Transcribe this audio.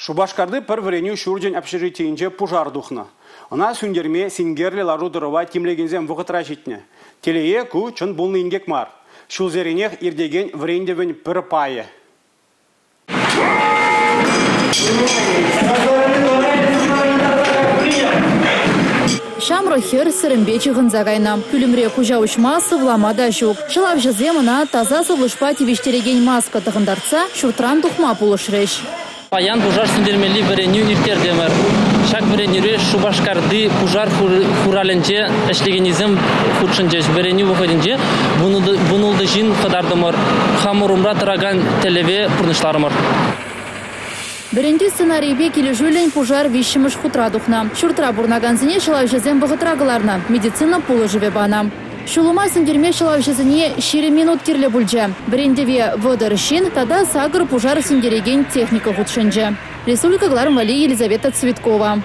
Шубашкарды пір віреню шүрден общежитиінже пужар дұхны. Она сүндерме сингерлі лару дұрыва темлегензен вғытра жетіне. Телее ку чын бұлны ингек мар. Шулзеренех ирдеген врендевен пір пайы. Шамры хер сырымбечі ғынзағайна. Күлімре күжа ұшма сывламада жүк. Шылап жыземына таза сывлышпа тевештереген маска тұғындарца шуртран тұхма пулышреш. Паян пужар сүндермели віреню нюктер демір. Шак віренюре Шубашкарды пужар хураленче әшлегенізім худшынче віреню выходинче бұнылды жин қадардымыр. Хамурумра тұраган телеве пұрнышларымыр. Бірінде сценарийбе келі жүлін пужар вишіміш хутра дұхна. Шуртра бұрнаганзіне шылау жезен бұғытрағыларна. Медицина пулы живе бана. Шулума сіндерме шылау жезіне 20 минут керлі бүлже. Біріндеве водырышын, тада сагыр пужар сіндереген техника худшынже. Республика Гларм Вали Елизавета Цветкова.